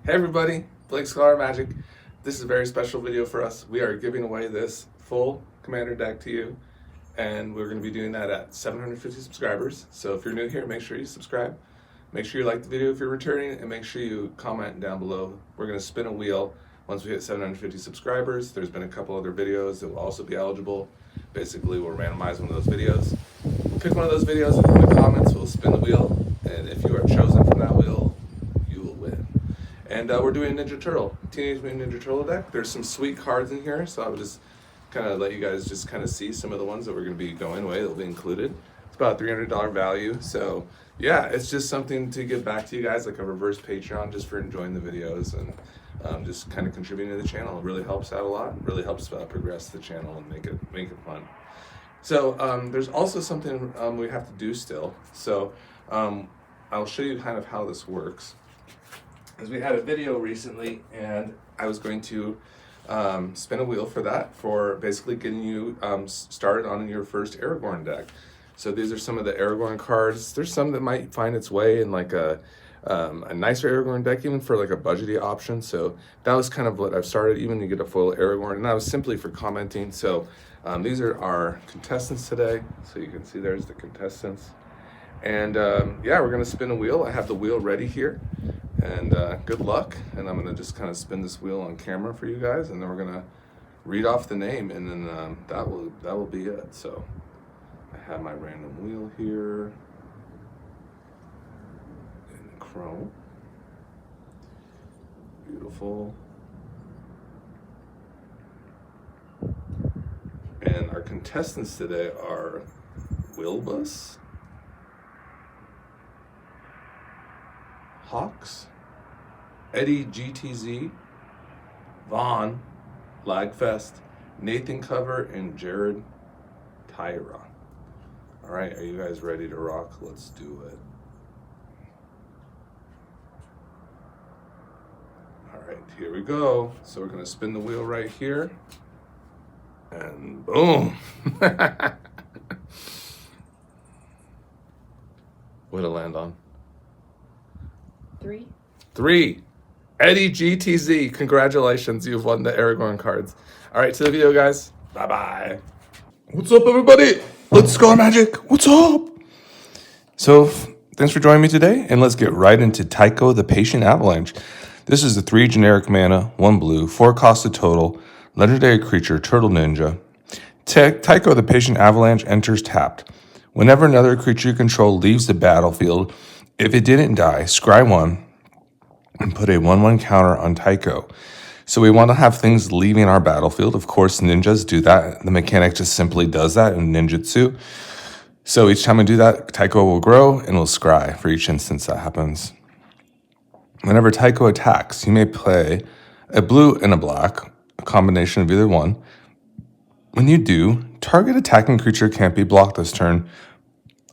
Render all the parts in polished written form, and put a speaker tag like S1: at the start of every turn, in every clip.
S1: Hey everybody, Blake Scholar Magic. This is a very special video for us. We are giving away this full Commander deck to you, and we're going to be doing that at 750 subscribers. So if you're new here, make sure you subscribe. Make sure you like the video if you're returning, and make sure you comment down below. We're going to spin a wheel once we hit 750 subscribers. There's been a couple other videos that will also be eligible. Basically, we'll randomize one of those videos. We'll pick one of those videos, and in the comments, we'll spin the wheel, and if you are chosen from that wheel, you will win. And we're doing Ninja Turtle, Teenage Mutant Ninja Turtle deck. There's some sweet cards in here, so I would just kind of let you guys just kind of see some of the ones that we're going to be going away that will be included. It's about a $300 value, so yeah, it's just something to give back to you guys, like a reverse Patreon, just for enjoying the videos and just kind of contributing to the channel. It really helps out a lot. It really helps progress the channel and make it fun. So there's also something we have to do still. So I'll show you kind of how this works. As we had a video recently, and I was going to spin a wheel for that, for basically getting you started on your first Aragorn deck. So these are some of the Aragorn cards. There's some that might find its way in like a nicer Aragorn deck, even for like a budgety option. So that was kind of what I've started, even to get a foil Aragorn, and that was simply for commenting. So these are our contestants today. So you can see there's the contestants. And yeah, we're gonna spin a wheel. I have the wheel ready here. And good luck, and I'm going to just kind of spin this wheel on camera for you guys, and then we're going to read off the name, and then that will be it. So I have my random wheel here in chrome. Beautiful. And our contestants today are Wilbus, Hawks, Eddygtz, Vaughn, Lagfest, Nathan Cover, and Jared Tyra. All right, are you guys ready to rock? Let's do it. All right, here we go. So we're gonna spin the wheel right here, and boom. What'd it land on? Three. Eddygtz. Congratulations, you've won the Aragorn cards. All right, to the video, guys. Bye-bye. What's up, everybody? Let's go Magic. What's up? So, thanks for joining me today, and let's get right into Taeko the Patient Avalanche. This is a 3 generic mana, 1 blue, 4 cost total, legendary creature, Turtle Ninja. Taeko the Patient Avalanche enters tapped. Whenever another creature you control leaves the battlefield, if it didn't die, scry 1 and put a 1/1 counter on Taeko. So we want to have things leaving our battlefield. Of course, ninjas do that. The mechanic just simply does that in ninjutsu. So each time we do that, Taeko will grow and will scry for each instance that happens. Whenever Taeko attacks, you may play a blue and a black, a combination of either one. When you do, target attacking creature can't be blocked this turn.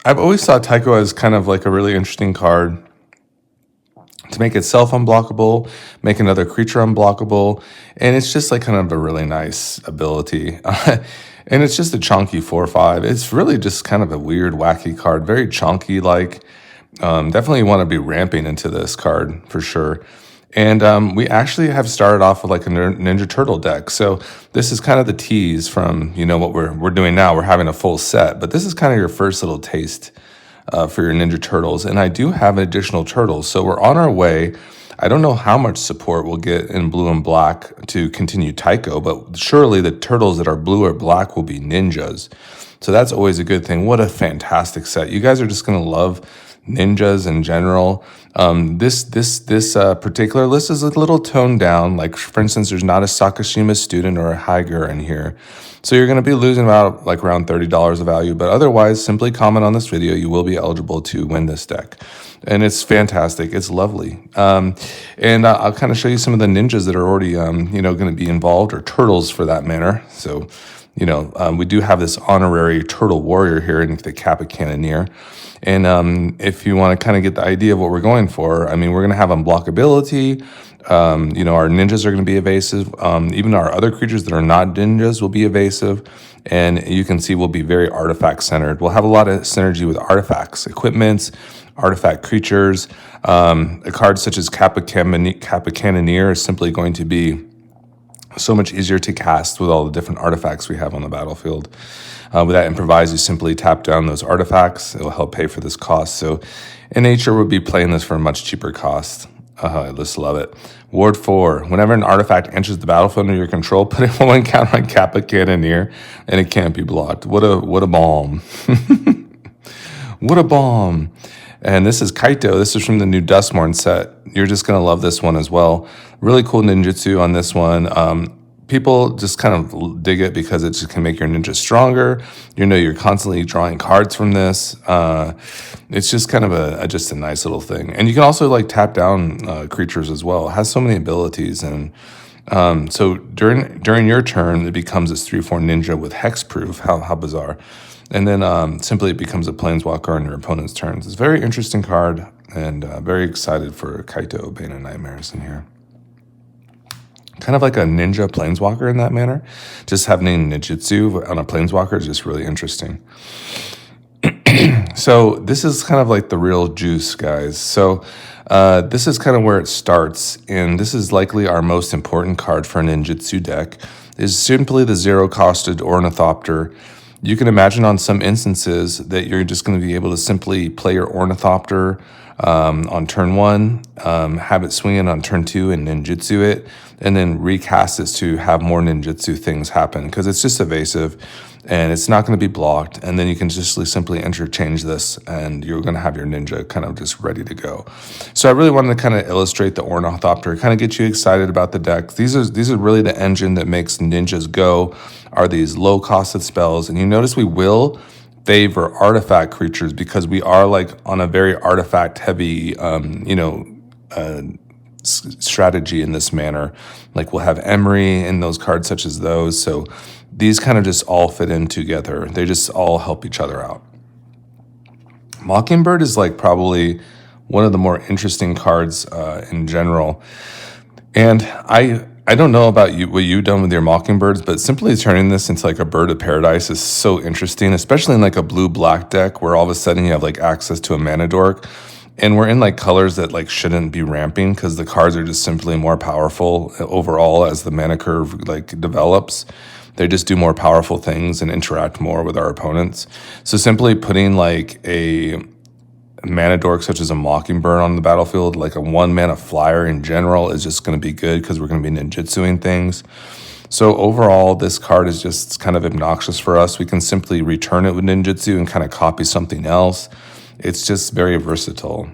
S1: I've always thought Taeko as kind of like a really interesting card to make itself unblockable, make another creature unblockable, and it's just like kind of a really nice ability. And it's just a chunky 4/5. It's really just kind of a weird, wacky card, very chunky like. Definitely want to be ramping into this card for sure. And we actually have started off with like a Ninja Turtle deck. So this is kind of the tease from, you know, what we're doing now. We're having a full set, but this is kind of your first little taste for your Ninja Turtles. And I do have additional turtles. So we're on our way. I don't know how much support we'll get in blue and black to continue Taeko, but surely the turtles that are blue or black will be ninjas. So that's always a good thing. What a fantastic set. You guys are just going to love ninjas in general. This particular list is a little toned down. Like, for instance, there's not a Sakashima student or a Haiger in here. So you're going to be losing about like around $30 of value. But otherwise, simply comment on this video. You will be eligible to win this deck. And it's fantastic. It's lovely. And I'll kind of show you some of the ninjas that are already, going to be involved, or turtles for that matter. So, we do have this honorary turtle warrior here in the Kappa Cannoneer. And if you want to kind of get the idea of what we're going for, I mean, we're going to have unblockability. Our ninjas are going to be evasive. Even our other creatures that are not ninjas will be evasive. And you can see we'll be very artifact centered. We'll have a lot of synergy with artifacts, equipments, artifact creatures. A card such as Kappa Cannoneer is simply going to be so much easier to cast with all the different artifacts we have on the battlefield. With that improvise, you simply tap down those artifacts. It will help pay for this cost. So in nature, we'll be playing this for a much cheaper cost. I just love it. Ward 4. Whenever an artifact enters the battlefield under your control, put it one counter on Kappa Cannoneer, and it can't be blocked. What a bomb. What a bomb. And this is Kaito. This is from the new Dustmourne set. You're just going to love this one as well. Really cool ninjutsu on this one. People just kind of dig it because it just can make your ninja stronger. You know, you're constantly drawing cards from this. It's just kind of just a nice little thing. And you can also like tap down creatures as well. It has so many abilities. And so during your turn, it becomes this 3/4 ninja with hexproof. How bizarre. And then simply it becomes a planeswalker on your opponent's turns. It's a very interesting card, and very excited for Kaito, Bane of Nightmares in here. Kind of like a ninja planeswalker in that manner. Just having ninjutsu on a planeswalker is just really interesting. So this is kind of like the real juice, guys. So this is kind of where it starts, and this is likely our most important card for a ninjutsu deck, is simply the zero-costed Ornithopter. You can imagine on some instances that you're just going to be able to simply play your Ornithopter on turn 1, have it swing in on turn 2 and ninjutsu it, and then recast it to have more ninjutsu things happen, because it's just evasive and it's not going to be blocked. And then you can just simply interchange this and you're going to have your ninja kind of just ready to go. So I really wanted to kind of illustrate the Ornithopter, kind of get you excited about the deck. These are really the engine that makes ninjas go, are these low costed spells. And you notice we will favor artifact creatures because we are like on a very artifact heavy, strategy in this manner. Like we'll have Emry and those cards such as those. So these kind of just all fit in together. They just all help each other out. Mockingbird is like probably one of the more interesting cards in general. And I don't know about you, what you've done with your Mockingbirds, but simply turning this into like a bird of paradise is so interesting, especially in like a blue-black deck where all of a sudden you have like access to a mana dork. And we're in like colors that like shouldn't be ramping because the cards are just simply more powerful overall as the mana curve like develops. They just do more powerful things and interact more with our opponents. So simply putting like a mana dork such as a Mockingbird on the battlefield, like a 1-mana flyer in general, is just going to be good because we're going to be ninjutsuing things. So overall, this card is just kind of obnoxious for us. We can simply return it with ninjutsu and kind of copy something else. It's just very versatile.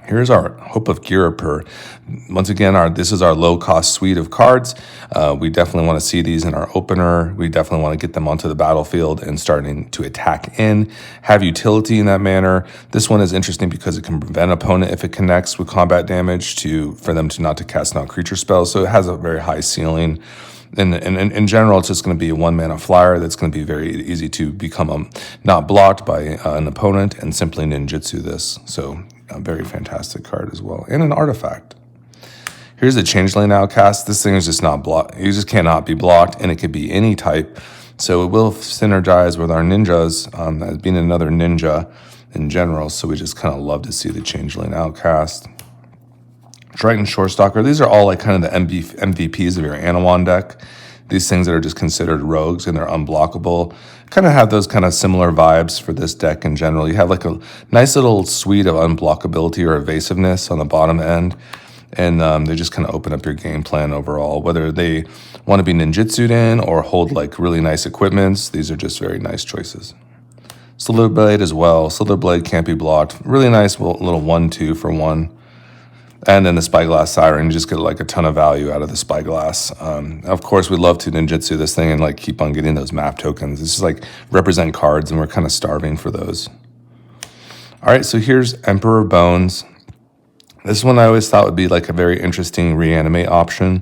S1: Here's our Hope of Girapur. Once again, this is our low-cost suite of cards. We definitely want to see these in our opener. We definitely want to get them onto the battlefield and starting to attack in, have utility in that manner. This one is interesting because it can prevent opponent if it connects with combat damage for them to not to cast non-creature spells. So it has a very high ceiling. And in general, it's just going to be a 1-mana flyer that's going to be very easy to become not blocked by an opponent and simply ninjutsu this. So a very fantastic card as well. And an artifact. Here's the Changeling Outcast. This thing is just not blocked. You just cannot be blocked, and it could be any type. So it will synergize with our ninjas as being another ninja in general. So we just kind of love to see the Changeling Outcast. Triton Shorestalker. These are all like kind of the MVPs of your Anawan deck. These things that are just considered rogues and they're unblockable. Kind of have those kind of similar vibes for this deck in general. You have like a nice little suite of unblockability or evasiveness on the bottom end. And they just kind of open up your game plan overall. Whether they want to be ninjutsu'd in or hold like really nice equipments, these are just very nice choices. Slither Blade as well. Slither Blade can't be blocked. Really nice little 1/2 for 1. And then the Spyglass Siren, you just get like a ton of value out of the Spyglass. Of course, we'd love to ninjutsu this thing and like keep on getting those map tokens. It's just like represent cards, and we're kind of starving for those. All right, so here's Emperor Bones. This one I always thought would be like a very interesting reanimate option,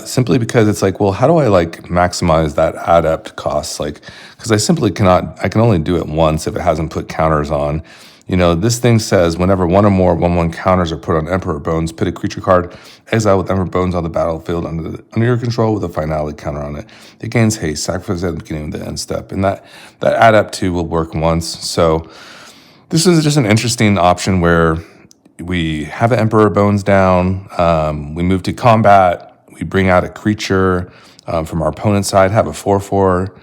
S1: simply because it's like, well, how do I like maximize that adept cost? Like, because I simply cannot, I can only do it once if it hasn't put counters on. This thing says whenever one or more 1/1 counters are put on Emperor Bones, put a creature card, exile with Emperor Bones on the battlefield under your control with a finality counter on it. It gains haste, sacrifice at the beginning of the end step. And that add up to will work once. So this is just an interesting option where we have the Emperor Bones down, we move to combat, we bring out a creature from our opponent's side, have a 4/4,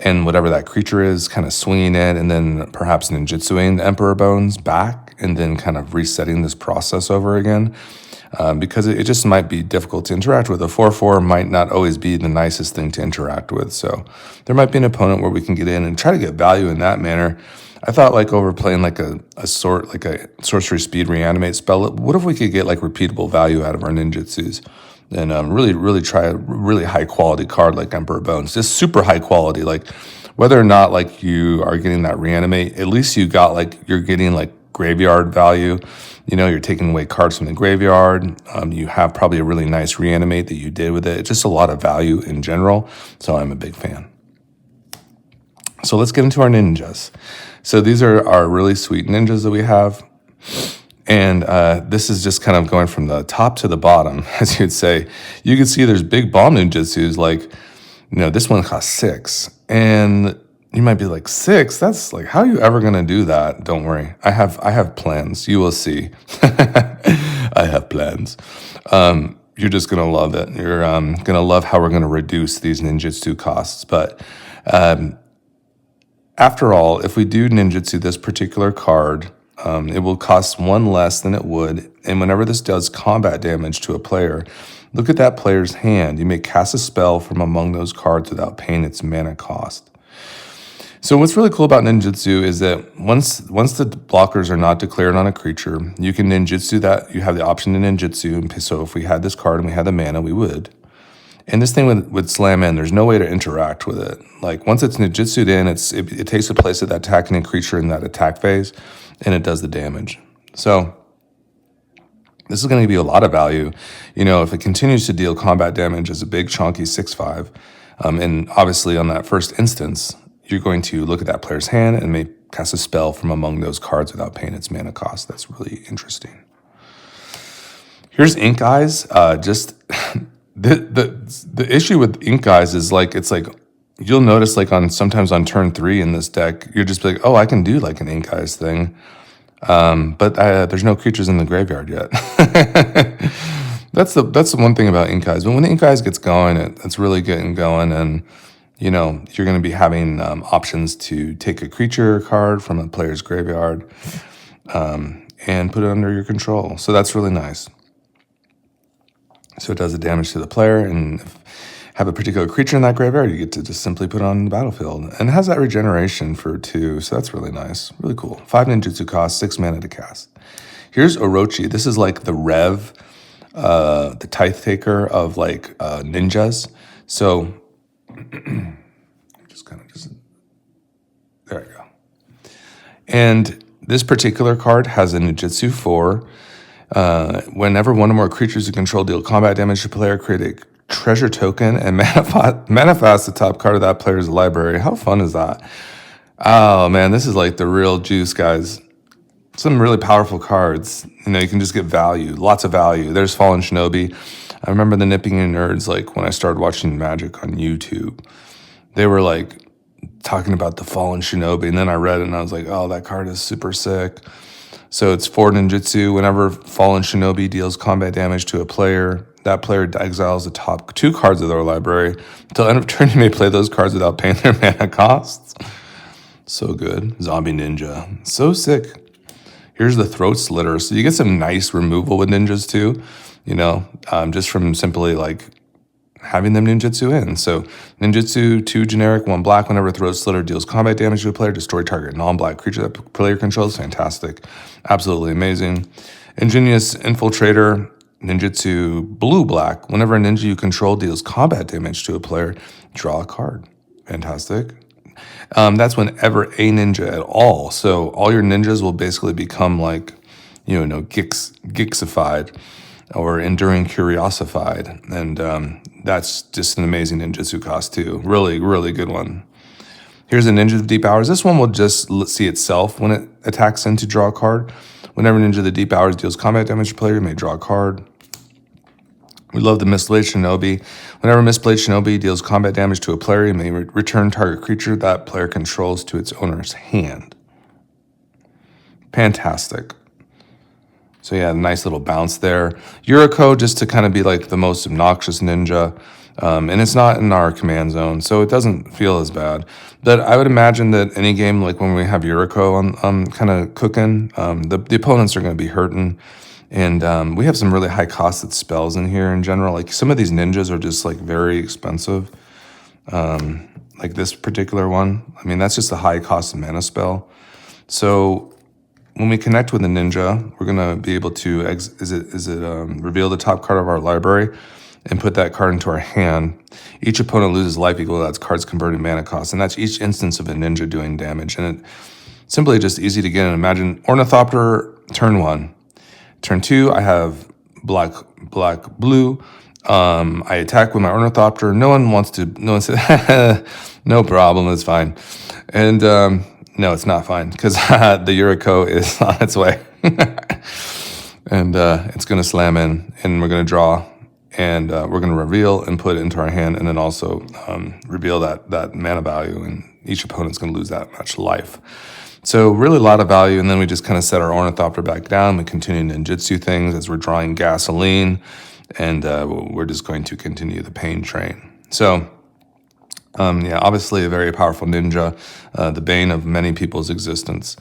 S1: and whatever that creature is, kind of swinging it, and then perhaps ninjutsuing the Emperor Bones back, and then kind of resetting this process over again. Because it just might be difficult to interact with. A 4/4 might not always be the nicest thing to interact with. So there might be an opponent where we can get in and try to get value in that manner. I thought like overplaying like a sorcery speed reanimate spell. What if we could get like repeatable value out of our ninjutsus? And really try a really high quality card like Emperor Bones, just super high quality. Like whether or not like you are getting that reanimate, at least you're getting like graveyard value. You're taking away cards from the graveyard. You have probably a really nice reanimate that you did with it. It's just a lot of value in general. So I'm a big fan. So let's get into our ninjas. So these are our really sweet ninjas that we have. And this is just kind of going from the top to the bottom, as you'd say. You can see there's big bomb ninjutsus, like, this one costs 6. And you might be like, 6? That's like, how are you ever going to do that? Don't worry. I have plans. You will see. I have plans. You're just going to love it. You're going to love how we're going to reduce these ninjutsu costs. But after all, if we do ninjutsu this particular card, it will cost 1 less than it would, and whenever this does combat damage to a player, look at that player's hand. You may cast a spell from among those cards without paying its mana cost. So what's really cool about ninjutsu is that once the blockers are not declared on a creature, you can ninjutsu that. You have the option to ninjutsu, so if we had this card and we had the mana, we would. And this thing would slam in. There's no way to interact with it. Like once it's ninjutsu'd in, it takes the place of that attacking a creature in that attack phase, and it does the damage. So this is going to give you a lot of value. If it continues to deal combat damage as a big chunky 6/5, and obviously on that first instance, you're going to look at that player's hand and may cast a spell from among those cards without paying its mana cost. That's really interesting. Here's Ink Eyes. Just the issue with Ink Eyes is it's like you'll notice sometimes on turn 3 in this deck, you're just like, oh, I can do like an Ink Eyes thing. But there's no creatures in the graveyard yet. That's the one thing about Ink Eyes. But when the Ink Eyes gets going, it's really getting going, and you're going to be having options to take a creature card from a player's graveyard and put it under your control. So that's really nice. So it does the damage to the player, and if have a particular creature in that graveyard, you get to just simply put it on the battlefield. And it has that regeneration for 2, so that's really nice. Really cool. 5 ninjutsu cost, 6 mana to cast. Here's Orochi. This is like the Rev, the Tithe Taker of ninjas. So there you go. And this particular card has a ninjutsu 4. Whenever one or more creatures you control deal combat damage to a player, create a treasure token and manifest the top card of that player's library. How fun is that? Oh man, this is like the real juice, guys. Some really powerful cards. You can just get value, lots of value. There's Fallen Shinobi. I remember the Nipping and Nerds, when I started watching Magic on YouTube, they were talking about the Fallen Shinobi, and then I read it and I was like, oh, that card is super sick. So it's 4 ninjutsu. Whenever Fallen Shinobi deals combat damage to a player, that player exiles the top 2 cards of their library. Until end of turn, you may play those cards without paying their mana costs. So good. Zombie Ninja. So sick. Here's the Throat Slitter. So you get some nice removal with ninjas too, just from simply having them ninjutsu in. So ninjutsu, 2 generic, 1 black. Whenever Throat Slitter deals combat damage to a player, destroy target non-black creature that player controls. Fantastic. Absolutely amazing. Ingenious Infiltrator, ninjutsu, blue-black. Whenever a ninja you control deals combat damage to a player, draw a card. Fantastic. That's whenever a ninja at all. So all your ninjas will basically become Gixified or Enduring Curiosified. And that's just an amazing ninjutsu cost too. Really, really good one. Here's a Ninja of the Deep Hours. This one will just see itself when it attacks in to draw a card. Whenever Ninja of the Deep Hours deals combat damage to a player, you may draw a card. We love the Mistblade Shinobi. Whenever Mistblade Shinobi deals combat damage to a player, you may return target creature that player controls to its owner's hand. Fantastic. So yeah, nice little bounce there. Yuriko, just to kind of be like the most obnoxious ninja. And it's not in our command zone, so it doesn't feel as bad. But I would imagine that any game, like when we have Yuriko on kind of cooking, the opponents are going to be hurting. And we have some really high costed spells in here in general. Like some of these ninjas are just like very expensive. Like this particular one. I mean, that's just a high cost mana spell. So when we connect with a ninja, we're going to be able to reveal the top card of our library and put that card into our hand. Each opponent loses life equal to that card's converted mana cost, and that's each instance of a ninja doing damage. And it simply just easy to get in. Imagine Ornithopter, turn 1. Turn 2, I have black, blue. I attack with my Ornithopter. No one said, no problem, it's fine. And no, it's not fine, because the Yuriko is on its way. And it's going to slam in, and we're going to draw. And we're going to reveal and put it into our hand, and then also reveal that mana value, and each opponent's going to lose that much life. So really a lot of value, and then we just kind of set our Ornithopter back down. We continue ninjutsu things as we're drawing gasoline, and we're just going to continue the pain train. So yeah, obviously a very powerful ninja, the bane of many people's existence.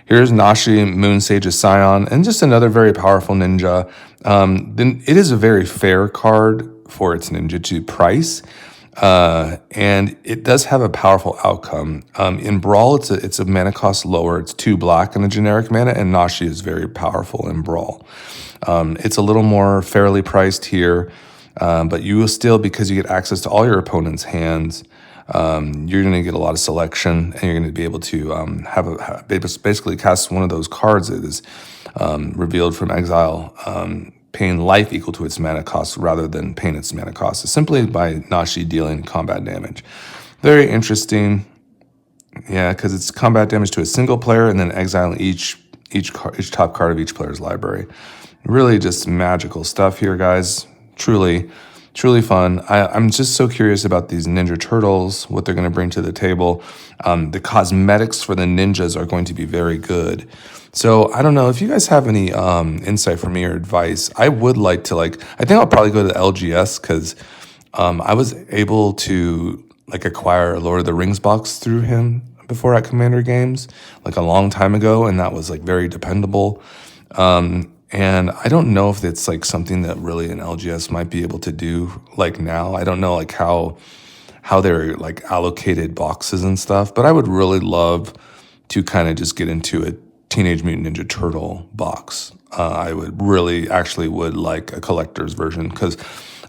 S1: Here's Nashi, Moon Sage's Scion, and just another very powerful ninja. Then it is a very fair card for its ninjutsu price, and it does have a powerful outcome. In Brawl, it's a mana cost lower. It's 2 black in the generic mana, and Nashi is very powerful in Brawl. It's a little more fairly priced here, but you will still, because you get access to all your opponent's hands, you're going to get a lot of selection, and you're going to be able to basically cast one of those cards that is revealed from exile, paying life equal to its mana cost rather than paying its mana cost, simply by Nashi dealing combat damage. Very interesting, yeah, because it's combat damage to a single player and then exiling each top card of each player's library. Really just magical stuff here, guys. Truly fun. I'm just so curious about these Ninja Turtles, what they're going to bring to the table. The cosmetics for the ninjas are going to be very good. So I don't know if you guys have any insight for me or advice. I would like to I think I'll probably go to the LGS, because I was able to acquire a Lord of the Rings box through him before at Commander Games, a long time ago, and that was very dependable. And I don't know if it's something that really an LGS might be able to do now. I don't know how they're allocated boxes and stuff, but I would really love to kind of just get into a Teenage Mutant Ninja Turtle box. I would like a collector's version, because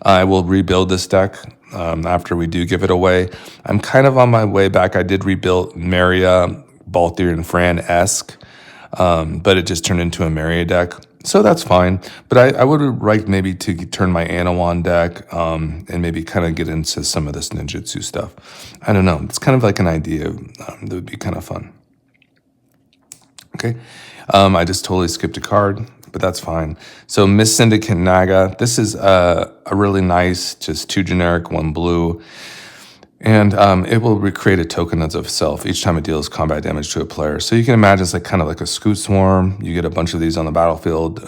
S1: I will rebuild this deck after we do give it away. I'm kind of on my way back. I did rebuild Maria, Balthier, and Fran-esque, but it just turned into a Maria deck. So that's fine, but I would like maybe to turn my Anawan deck and maybe kind of get into some of this ninjutsu stuff. I don't know. It's kind of an idea that would be kind of fun. Okay, I just totally skipped a card, but that's fine. So Miss Syndicate Naga. This is a really nice, just 2 generic, 1 blue. And it will recreate a token of self each time it deals combat damage to a player. So you can imagine it's kind of like a Scoot Swarm. You get a bunch of these on the battlefield,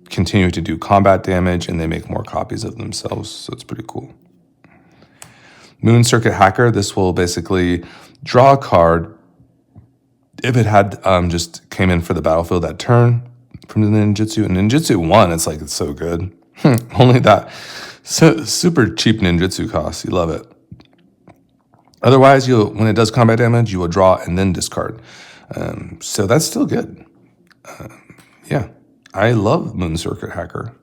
S1: continue to do combat damage, and they make more copies of themselves. So it's pretty cool. Moon Circuit Hacker. This will basically draw a card if it had just came in for the battlefield that turn from the ninjutsu. And ninjutsu 1, it's it's so good. Only that super cheap ninjutsu costs. You love it. Otherwise, when it does combat damage, you will draw and then discard. So that's still good. Yeah, I love Moon Circuit Hacker.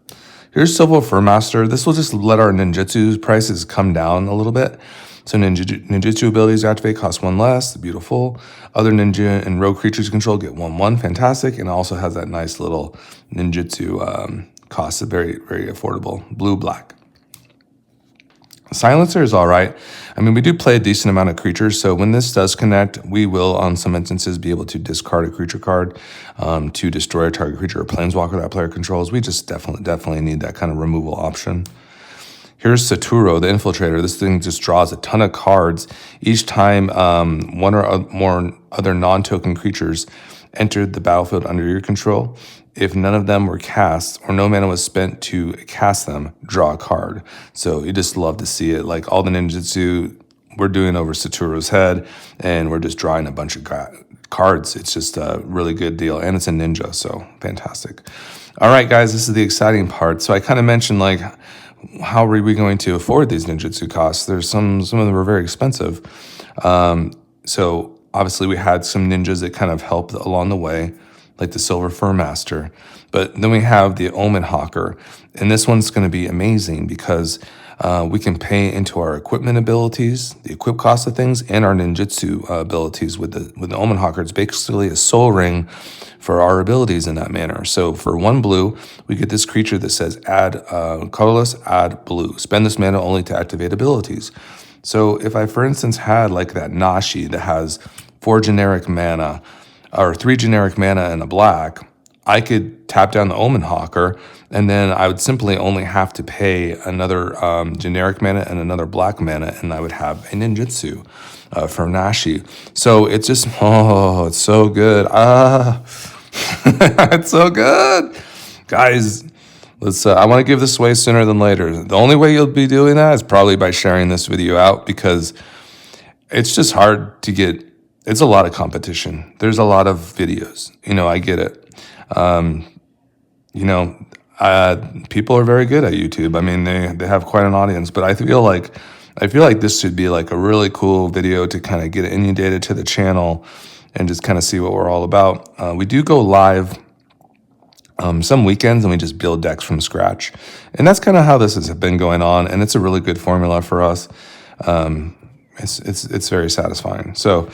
S1: Here's Silver Furmaster. This will just let our ninjutsu prices come down a little bit. So ninjutsu abilities activate cost 1 less. Beautiful. Other ninja and rogue creatures you control get 1/1. Fantastic. And it also has that nice little ninjutsu cost, very, very affordable. Blue, black. Silencer is all right. I mean, we do play a decent amount of creatures, so when this does connect, we will, on some instances, be able to discard a creature card to destroy a target creature or planeswalker that player controls. We just definitely need that kind of removal option. Here's Saturo, the Infiltrator. This thing just draws a ton of cards. Each time one or more other non-token creatures entered the battlefield under your control, if none of them were cast or no mana was spent to cast them, draw a card. So you just love to see it. Like all the ninjutsu we're doing over Saturo's head, and we're just drawing a bunch of cards. It's just a really good deal, and it's a ninja, so fantastic. All right, guys, this is the exciting part. So I kind of mentioned, like, how are we going to afford these ninjutsu costs? There's some of them are very expensive. So obviously we had some ninjas that kind of helped along the way, like the Silver Fur Master. But then we have the Omen Hawker. And this one's going to be amazing because we can pay into our equipment abilities, the equip cost of things, and our ninjutsu abilities with the Omen Hawker. It's basically a soul ring for our abilities in that manner. So for 1 blue, we get this creature that says add colorless, add blue. Spend this mana only to activate abilities. So if I, for instance, had like that Nashi that has 4 generic mana, or 3 generic mana and a black, I could tap down the Omen Hawker, and then I would simply only have to pay another generic mana and another black mana, and I would have a ninjutsu from Nashi. So it's just, it's so good. It's so good. Guys, let's. I want to give this away sooner than later. The only way you'll be doing that is probably by sharing this video out, because it's just hard to get. It's a lot of competition. There's a lot of videos. I get it. People are very good at YouTube. I mean, they have quite an audience, but I feel like this should be like a really cool video to kind of get inundated to the channel and just kind of see what we're all about. We do go live some weekends, and we just build decks from scratch. And that's kind of how this has been going on, and it's a really good formula for us. It's very satisfying. So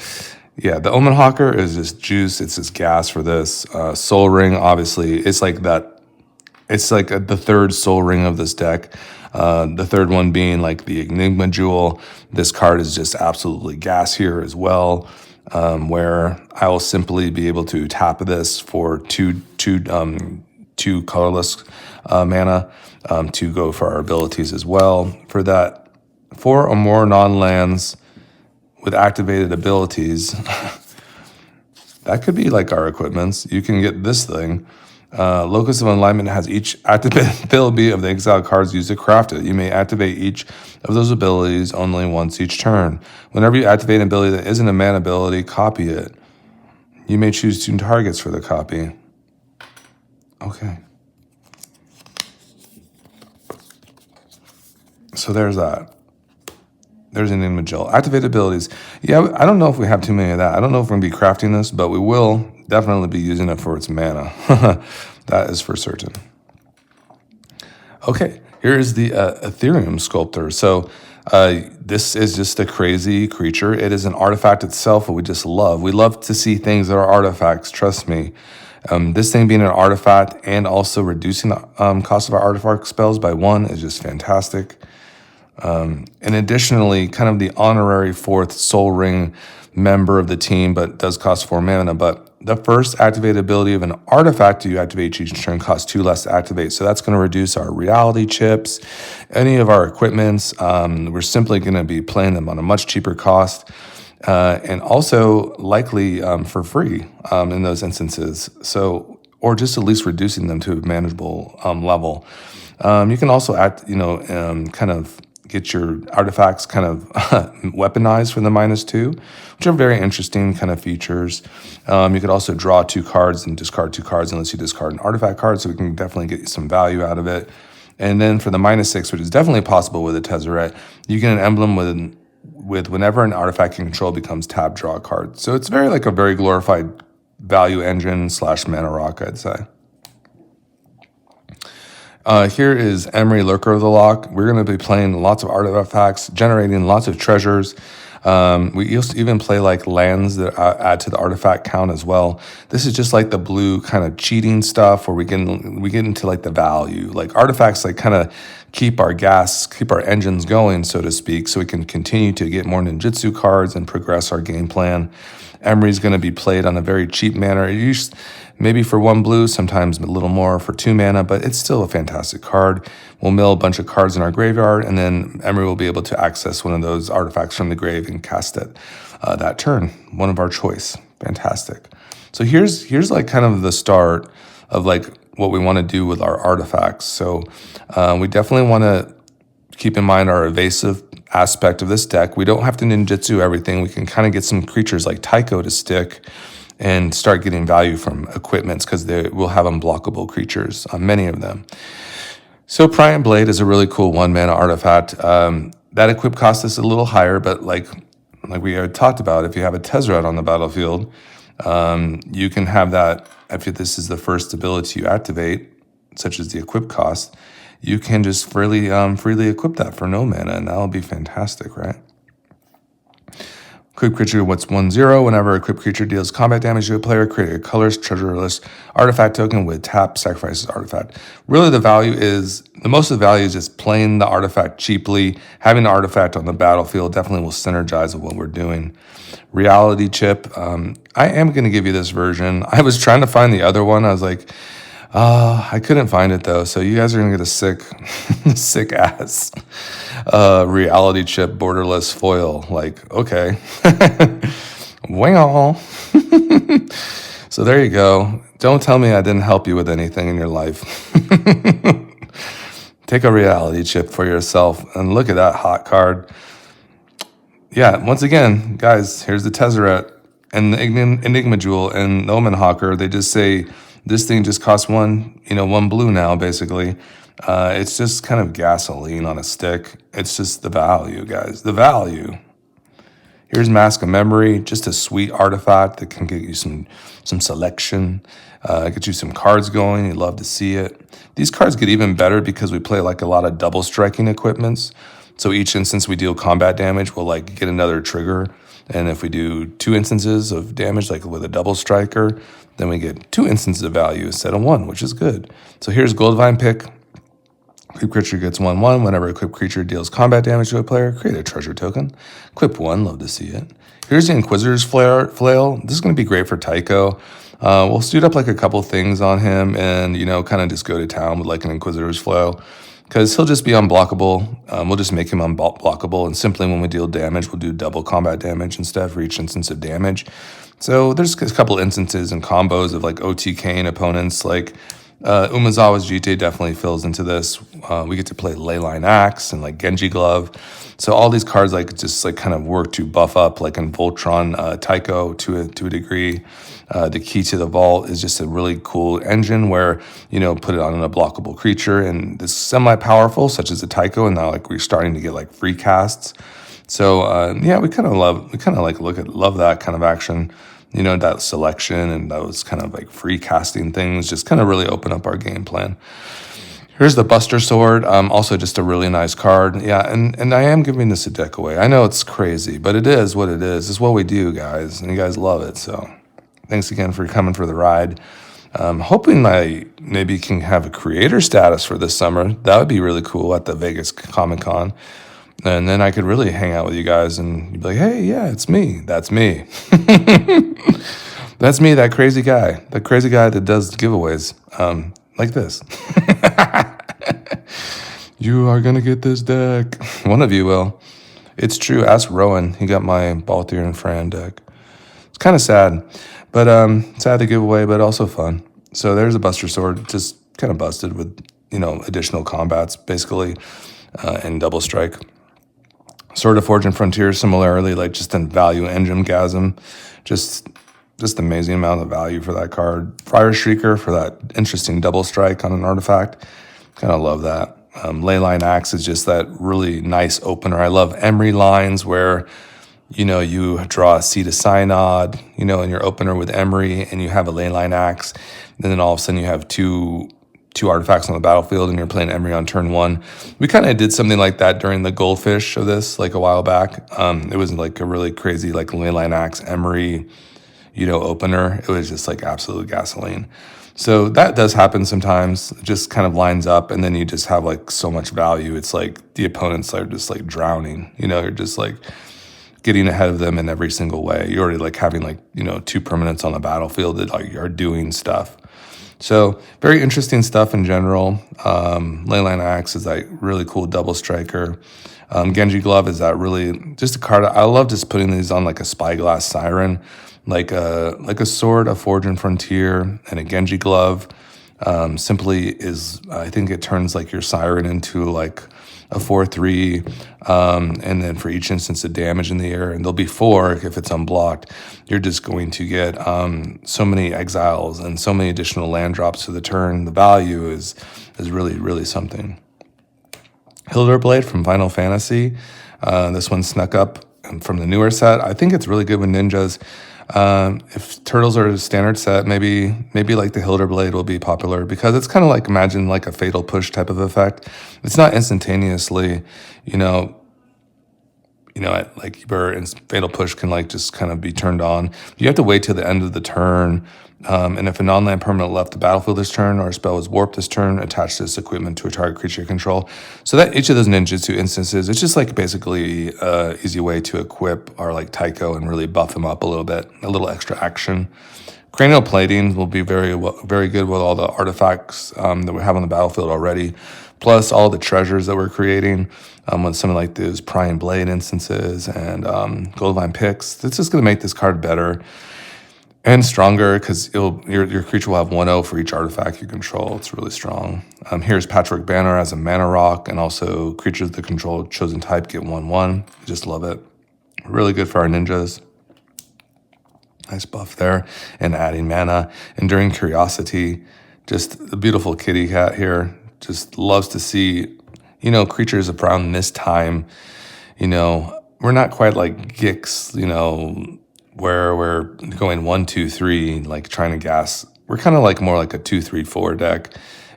S1: yeah, the Omen Hawker is just juice. It's just gas for this. Soul Ring, obviously, it's like that. It's like the third Soul Ring of this deck. The third one being like the Enigma Jewel. This card is just absolutely gas here as well, where I will simply be able to tap this for two colorless mana to go for our abilities as well. For that, 4 or more non-lands with activated abilities, that could be like our equipments. You can get this thing. Locus of Alignment has each activated ability of the exiled cards used to craft it. You may activate each of those abilities only once each turn. Whenever you activate an ability that isn't a mana ability, copy it. You may choose 2 targets for the copy. Okay. So there's that. There's an Enigma Jewel. Activated abilities. Yeah, I don't know if we have too many of that. I don't know if we're going to be crafting this, but we will definitely be using it for its mana. That is for certain. Okay, here is the Etherium Sculptor. So this is just a crazy creature. It is an artifact itself, what we just love. We love to see things that are artifacts, trust me. This thing being an artifact and also reducing the cost of our artifact spells by 1 is just fantastic. And additionally, kind of the honorary 4th Soul Ring member of the team, but does cost 4 mana. But the first activated ability of an artifact you activate each turn costs 2 less to activate. So that's going to reduce our reality chips, any of our equipments. We're simply going to be playing them on a much cheaper cost, and also likely for free in those instances. So, or just at least reducing them to a manageable level. You can also kind of get your artifacts kind of weaponized for the -2, which are very interesting kind of features. You could also draw 2 cards and discard 2 cards unless you discard an artifact card, so we can definitely get some value out of it. And then for the -6, which is definitely possible with a Tezzeret, you get an emblem with whenever an artifact you control becomes tapped, draw a card. So it's very like a very glorified value engine / mana rock, I'd say. Here is Emry, Lurker of the Loch. We're going to be playing lots of artifacts, generating lots of treasures. We even play like lands that add to the artifact count as well. This is just like the blue kind of cheating stuff where we get into like the value. Like artifacts like kind of keep our engines going, so to speak, so we can continue to get more ninjutsu cards and progress our game plan. Emry's going to be played on a very cheap manner. Maybe for 1 blue, sometimes a little more for 2 mana, but it's still a fantastic card. We'll mill a bunch of cards in our graveyard, and then Emry will be able to access one of those artifacts from the grave and cast it that turn, one of our choice. Fantastic. So here's like kind of the start of like what we want to do with our artifacts. So we definitely want to keep in mind our evasive aspect of this deck. We don't have to ninjutsu everything. We can kind of get some creatures like Taeko to stick and start getting value from equipments because they will have unblockable creatures, many of them. So Priant Blade is a really cool 1 mana artifact. That equip cost is a little higher, but like we had talked about, if you have a Tezzeret on the battlefield, you can have that. If this is the first ability you activate, such as the equip cost, you can just freely equip that for no mana, and that'll be fantastic, right? Equip creature, what's 1/0? Whenever a equipped creature deals combat damage to a player, create a colorless treasureless artifact token with tap, sacrifices artifact. Really, the most of the value is just playing the artifact cheaply. Having the artifact on the battlefield definitely will synergize with what we're doing. Reality Chip. I am going to give you this version. I was trying to find the other one. I was like, I couldn't find it though, so you guys are gonna get a sick ass reality chip borderless foil. Like, okay, wow. So there you go. Don't tell me I didn't help you with anything in your life. Take a reality chip for yourself and look at that hot card. Yeah, once again, guys, here's the Tezzeret and the Enigma Jewel and the Omen Hawker. They just say, this thing just costs 1 blue now, basically. It's just kind of gasoline on a stick. It's just the value, guys. The value. Here's Mask of Memory, just a sweet artifact that can get you some selection, get you some cards going. You'd love to see it. These cards get even better because we play like a lot of double striking equipments. So each instance we deal combat damage, we'll like get another trigger. And if we do 2 instances of damage, like with a double striker, then we get 2 instances of value instead of 1, which is good. So here's Goldvine Pick. Equip creature gets 1/1. Whenever equipped creature deals combat damage to a player, create a treasure token. Equip 1, love to see it. Here's the Inquisitor's Flail. This is going to be great for Taeko. We'll suit up like a couple things on him and, kind of just go to town with like an Inquisitor's Flail. Because he'll just be unblockable. We'll just make him unblockable, and simply when we deal damage, we'll do double combat damage instead for each instance of damage. So there's a couple instances and combos of like OTKing opponents, like Umezawa's Jite definitely fills into this. We get to play Leyline Axe and like Genji Glove. So all these cards like just like kind of work to buff up, like in Voltron, Taeko to a degree. The Key to the Vault is just a really cool engine where, put it on an unblockable creature and it's semi-powerful, such as a Taeko, and now like we're starting to get like free casts. So we kind of love that kind of action, that selection and those kind of like free casting things just kind of really open up our game plan. Here's the Buster Sword, also just a really nice card. Yeah, and I am giving this a deck away. I know it's crazy, but it is what it is. It's what we do, guys, and you guys love it, so thanks again for coming for the ride. Hoping I maybe can have a creator status for this summer. That would be really cool at the Vegas Comic Con. And then I could really hang out with you guys and you'd be like, hey, yeah, it's me. That's me. That's me, that crazy guy. That crazy guy that does giveaways like this. You are going to get this deck. One of you will. It's true. Ask Rowan. He got my Balthier and Fran deck. It's kind of sad. But sad to give away, but also fun. So there's a Buster Sword, just kind of busted with, additional combats, basically, and double strike. Sword of Fortune Frontier, similarly, like just in value engine gasm. Just amazing amount of value for that card. Fire Shrieker for that interesting double strike on an artifact. Kind of love that. Leyline Axe is just that really nice opener. I love Emry lines where, you draw a Seed of Synod, in your opener with Emry, and you have a Leyline Axe. And then all of a sudden you have two 2 artifacts on the battlefield and you're playing Emry on turn 1. We kind of did something like that during the Goldfish of this, like a while back. It was like a really crazy, like Leyline Axe Emry, opener. It was just like absolute gasoline. So that does happen sometimes. It just kind of lines up, and then you just have like so much value. It's like the opponents are just like drowning. You're just like getting ahead of them in every single way. You're already like having like 2 permanents on the battlefield that like are doing stuff. So very interesting stuff in general. Leyline Axe is like really cool double striker. Genji Glove is that really just a card. I love just putting these on like a Spyglass Siren, like a sword, a Forge and Frontier, and a Genji Glove. Simply is, I think it turns like your Siren into like a 4/3, and then for each instance of damage in the air, and there'll be 4 if it's unblocked. You're just going to get so many exiles and so many additional land drops to the turn. The value is really, really something. Hilder Blade from Final Fantasy. This one snuck up from the newer set. I think it's really good with ninjas. If turtles are a standard set, maybe like the Hilder Blade will be popular because it's kind of like, imagine like a fatal push type of effect. It's not instantaneously, like where fatal push can like just kind of be turned on. You have to wait till the end of the turn. And if a non-land permanent left the battlefield this turn or a spell is warped this turn, attach this equipment to a target creature you control. So that each of those ninjutsu instances, it's just like basically an easy way to equip our like Taeko and really buff him up a little bit, a little extra action. Cranial Plating will be very good with all the artifacts that we have on the battlefield already, plus all the treasures that we're creating with something like those Prying Blade instances and Goldvine Picks. It's just going to make this card better and stronger because your creature will have 1/0 for each artifact you control. It's really strong. Here's Patchwork Banner as a mana rock, and also creatures that control chosen type get 1/1. Just love it. Really good for our ninjas. Nice buff there, and adding mana. Enduring Curiosity, just a beautiful kitty cat here. Just loves to see, creatures around this time. We're not quite like Gix, where we're going 1, 2, 3, like trying to gas. We're kind of like more like a 2, 3, 4 deck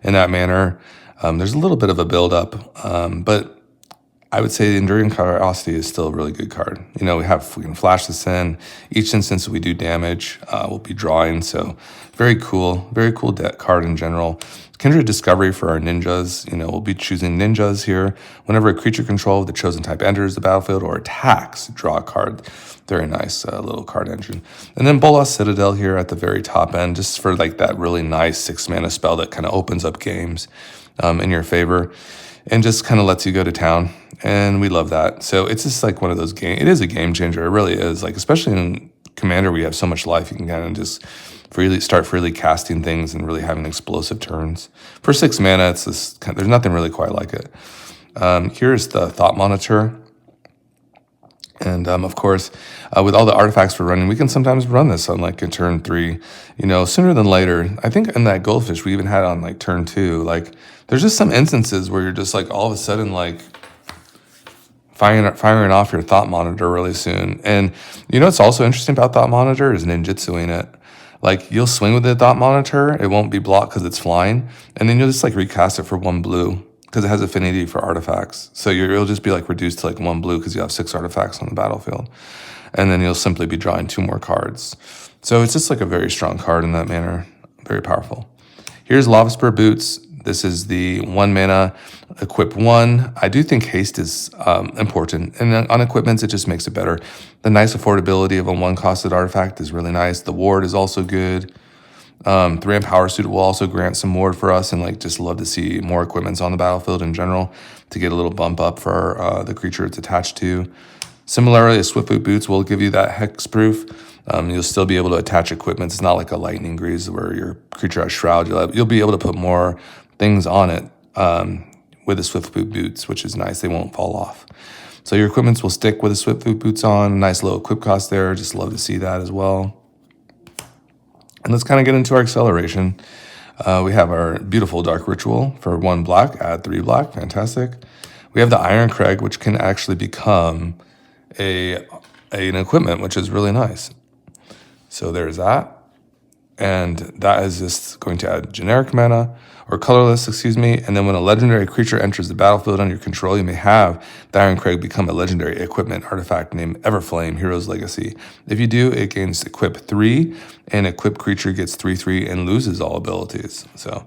S1: in that manner. There's a little bit of a build-up, but I would say Enduring Curiosity is still a really good card. We can flash this in. Each instance we do damage, we'll be drawing. So very cool deck card in general. Kindred Discovery for our ninjas. We'll be choosing ninjas here. Whenever a creature control of the chosen type enters the battlefield or attacks, draw a card. Very nice little card engine. And then Bolas Citadel here at the very top end, just for like that really nice 6-mana spell that kind of opens up games in your favor and just kind of lets you go to town. And we love that. So it's just like one of those games. It is a game changer. It really is. Like, especially in Commander, we have so much life. You can kind of just start freely casting things and really having explosive turns. For 6 mana, it's this. There's nothing really quite like it. Here's the Thought Monitor. And of course, with all the artifacts we're running, we can sometimes run this on like a turn 3, sooner than later. I think in that Goldfish, we even had on like turn 2. Like, there's just some instances where you're just like all of a sudden like firing off your Thought Monitor really soon. And what's also interesting about Thought Monitor is ninjutsuing it. Like, you'll swing with the Thought Monitor, it won't be blocked because it's flying, and then you'll just like recast it for 1 blue because it has affinity for artifacts. So it'll just be like reduced to like 1 blue because you have 6 artifacts on the battlefield, and then you'll simply be drawing 2 more cards. So it's just like a very strong card in that manner, very powerful. Here's Lava Spur Boots. This is the 1 mana, equip 1. I do think haste is important. And on equipments, it just makes it better. The nice affordability of a 1-costed artifact is really nice. The ward is also good. 3 Power Suit will also grant some ward for us, and like just love to see more equipments on the battlefield in general to get a little bump up for the creature it's attached to. Similarly, Swiftfoot Boots will give you that hexproof. You'll still be able to attach equipment. It's not like a Lightning Grease where your creature has Shroud. You'll be able to put more things on it with the Swiftfoot Boots, which is nice. They won't fall off. So your equipments will stick with the Swiftfoot Boots on. Nice low equip cost there. Just love to see that as well. And let's kind of get into our acceleration. We have our beautiful Dark Ritual for 1 black, add 3 black. Fantastic. We have the Iron Crag, which can actually become an equipment, which is really nice. So there's that. and that is just going to add generic mana, or colorless, excuse me, and then when a legendary creature enters the battlefield under your control, you may have the Iron Crag become a legendary equipment artifact named Everflame, Hero's Legacy. If you do, it gains equip 3, and equip creature gets 3/3 and loses all abilities. So,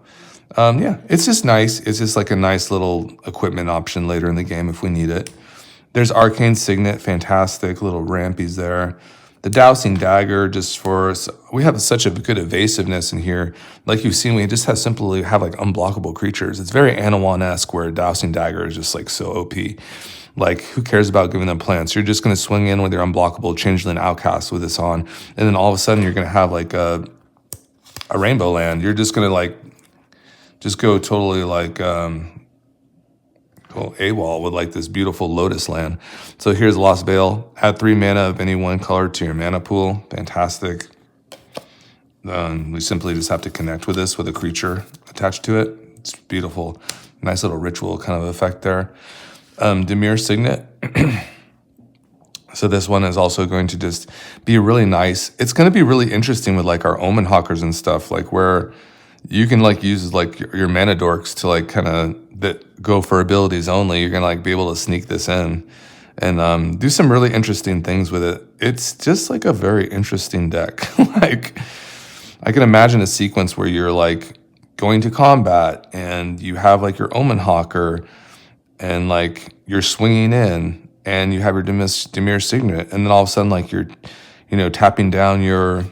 S1: yeah, it's just nice. It's just like a nice little equipment option later in the game if we need it. There's Arcane Signet, fantastic, little rampies there. The Dowsing Dagger, just for us, we have such a good evasiveness in here. Like you've seen, we just simply have like unblockable creatures. It's very Anawan-esque where Dowsing Dagger is just like so OP. Like, who cares about giving them plants? You're just going to swing in with your unblockable Changeling Outcast with this on, and then all of a sudden you're going to have like a rainbow land. You're just going to like, just go totally like, AWOL with like this beautiful Lotus land. So here's Lost Vale. Add 3 mana of any one color to your mana pool. Fantastic. We simply just have to connect with this with a creature attached to it. It's beautiful. Nice little ritual kind of effect there. Dimir Signet. So this one is also going to just be really nice. It's going to be really interesting with like our Omen Hawkers and stuff, like where you can like use like your mana dorks to like kind of that go for abilities only. You're gonna like be able to sneak this in and do some really interesting things with it. It's just like a very interesting deck. Like, I can imagine a sequence where you're like going to combat and you have like your Omen Hawker and like you're swinging in and you have your Dimir Signet, and then all of a sudden like you're, tapping down your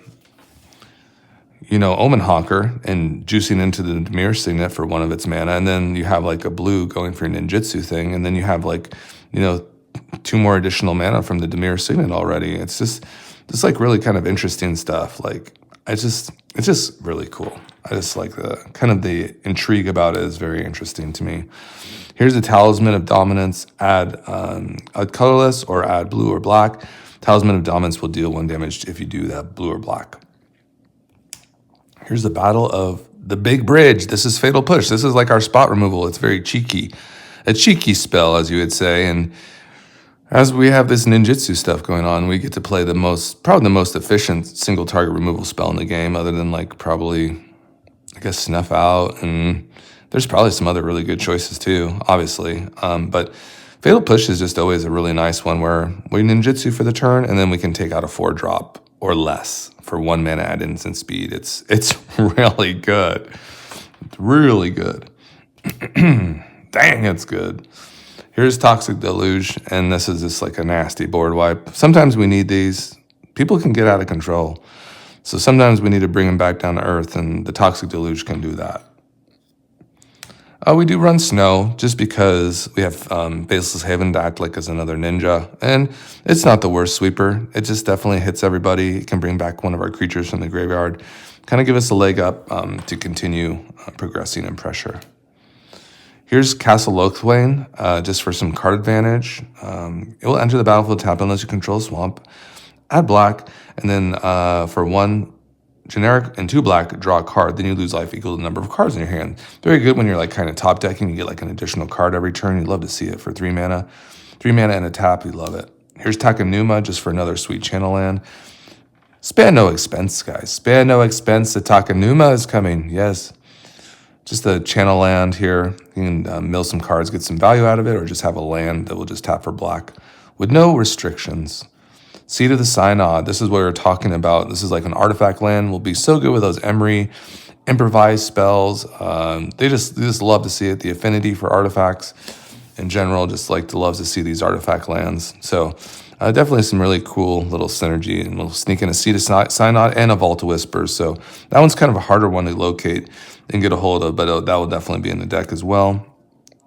S1: Omen Hawker and juicing into the Dimir Signet for one of its mana, and then you have like a blue going for a ninjutsu thing, and then you have like, 2 more additional mana from the Dimir Signet already. It's just like really kind of interesting stuff. Like, it's just really cool. I just like the intrigue about it is very interesting to me. Here's the Talisman of Dominance. Add a colorless or add blue or black. Talisman of Dominance will deal 1 damage if you do that blue or black. Here's the Battle of the Big Bridge. This is Fatal Push. This is like our spot removal. It's very cheeky. A cheeky spell, as you would say. And as we have this ninjutsu stuff going on, we get to play probably the most efficient single target removal spell in the game, other than like probably, I guess, Snuff Out. And there's probably some other really good choices too, obviously. But Fatal Push is just always a really nice one where we ninjutsu for the turn, and then we can take out a 4-drop or less for 1 mana add instant speed. It's really good. It's really good. Dang, it's good. Here's Toxic Deluge, and this is just like a nasty board wipe. Sometimes we need these. People can get out of control. So sometimes we need to bring them back down to earth, and the Toxic Deluge can do that. We do run Snow just because we have Faceless Haven to act like as another ninja, and it's not the worst sweeper. It just definitely hits everybody. It can bring back one of our creatures from the graveyard, kind of give us a leg up to continue progressing in pressure. Here's Castle Locthwain, just for some card advantage. It will enter the battlefield tap unless you control Swamp. Add black, and then for 1 generic and 2 black, draw a card. Then you lose life equal to the number of cards in your hand. Very good when you're like kind of top decking. You get like an additional card every turn. You'd love to see it for 3 mana. 3 mana and a tap. You love it. Here's Takenuma, just for another sweet channel land. Spare no expense, guys. Spare no expense. The Takenuma is coming. Yes. Just a channel land here. You can mill some cards, get some value out of it, or just have a land that will just tap for black with no restrictions. Seed of the Synod. This is what we're talking about. This is like an artifact land. Will be so good with those Emry improvised spells. They just love to see it. The affinity for artifacts in general, just like to love to see these artifact lands. So definitely some really cool little synergy, and we'll sneak in a Seed of Synod and a Vault of Whispers. So that one's kind of a harder one to locate and get a hold of, but that will definitely be in the deck as well.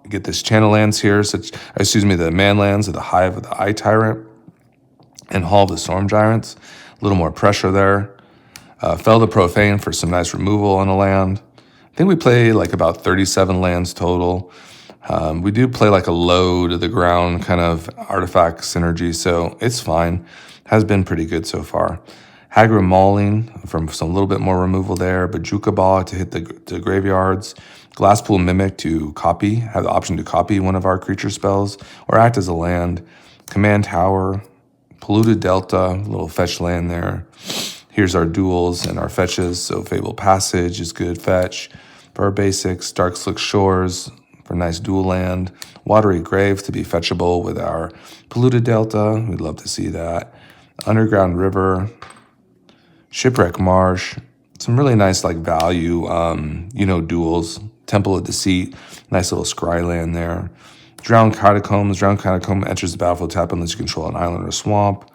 S1: Get this channel lands here, the man lands of the Hive of the Eye Tyrant and Hall of the Storm Giants. A little more pressure there. Fell the Profane for some nice removal on a land. I think we play like about 37 lands total. We do play like a low to the ground kind of artifact synergy, so it's fine. Has been pretty good so far. Hagra Mauling from some little bit more removal there. Bojuka Bog to hit the graveyards. Glasspool Mimic to copy, have the option to copy one of our creature spells or act as a land. Command Tower, Polluted Delta, little fetch land there. Here's our duels and our fetches. So Fabled Passage is good fetch for our basics. Darkslick Shores for nice dual land. Watery Grave to be fetchable with our Polluted Delta. We'd love to see that. Underground River. Shipwreck Marsh. Some really nice like value, duels. Temple of Deceit. Nice little scry land there. Drowned Catacomb. Drowned Catacomb enters the battlefield tap unless you control an island or swamp.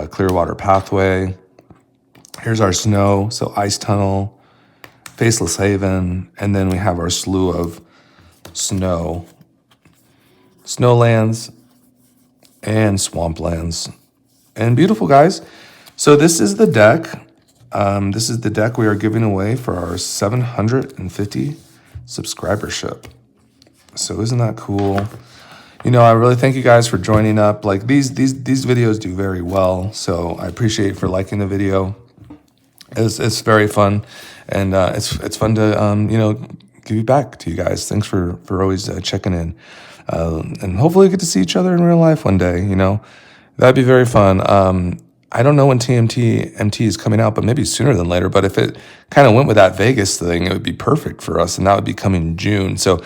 S1: Clearwater Pathway. Here's our snow. So Ice Tunnel. Faceless Haven. And then we have our slew of snowlands and swamplands. And beautiful, guys. So this is the deck. This is the deck we are giving away for our 750 subscribership. So isn't that cool? I really thank you guys for joining up. Like these videos do very well. So I appreciate you for liking the video. It's very fun, and it's fun to give you back to you guys. Thanks for always checking in, and hopefully we get to see each other in real life one day. That'd be very fun. I don't know when TMNT is coming out, but maybe sooner than later. But if it kind of went with that Vegas thing, it would be perfect for us, and that would be coming June. So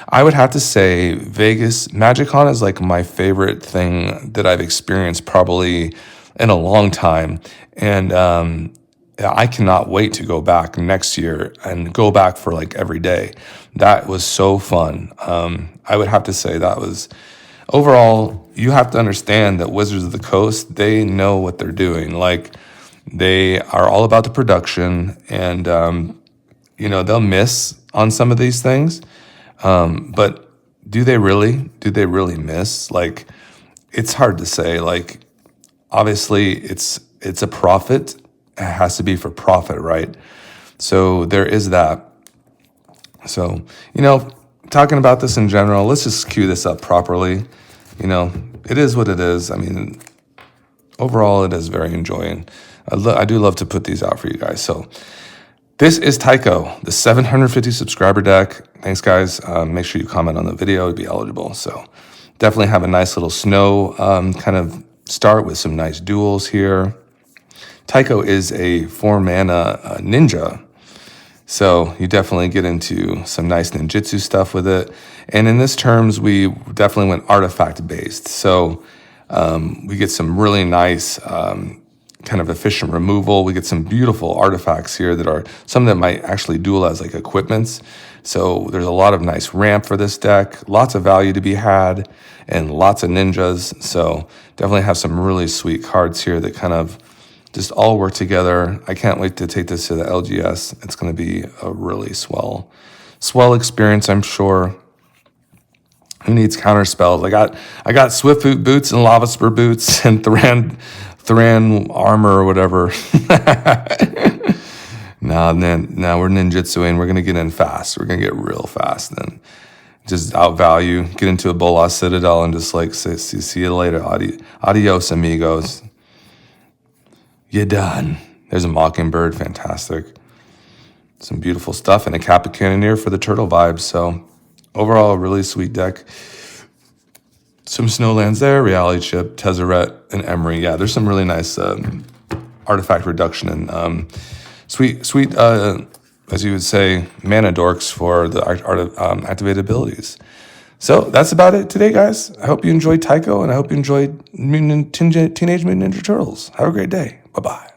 S1: I would have to say Vegas MagicCon is like my favorite thing that I've experienced probably in a long time, and I cannot wait to go back next year and go back for like every day. That was so fun. I would have to say that was overall. You have to understand that Wizards of the Coast, they know what they're doing. Like they are all about the production, and they'll miss on some of these things. But do they really miss? Like it's hard to say. Like obviously it's a profit. It has to be for profit, right? So there is that. So, talking about this in general, let's just cue this up properly. It is what it is. I mean, overall, it is very enjoying. I do love to put these out for you guys. So this is Taeko, the 750 subscriber deck. Thanks, guys. Make sure you comment on the video to be eligible. So definitely have a nice little snow kind of start with some nice duels here. Taeko is a 4-mana ninja, so you definitely get into some nice ninjutsu stuff with it. And in this terms, we definitely went artifact-based. So we get some really nice kind of efficient removal. We get some beautiful artifacts here that are some that might actually duel as like equipments. So there's a lot of nice ramp for this deck, lots of value to be had, and lots of ninjas. So definitely have some really sweet cards here that kind of just all work together. I can't wait to take this to the LGS. It's going to be a really swell experience, I'm sure. Who needs counter spells? I got Swiftfoot boots and Lava Spur boots and Thran armor or whatever. Now we're ninjutsuing. We're gonna get in fast. We're gonna get real fast. Then just outvalue, get into a Bolas Citadel, and just like say, see you later. Adios, amigos. You're done. There's a Mockingbird, fantastic. Some beautiful stuff, and a Kappa Cannoneer for the turtle vibes. So overall, a really sweet deck. Some Snowlands there, Reality Chip, Tezzeret, and Emry. Yeah, there's some really nice artifact reduction and sweet, as you would say, mana dorks for the activated abilities. So that's about it today, guys. I hope you enjoyed Taeko, and I hope you enjoyed Teenage Mutant Ninja Turtles. Have a great day. Bye-bye.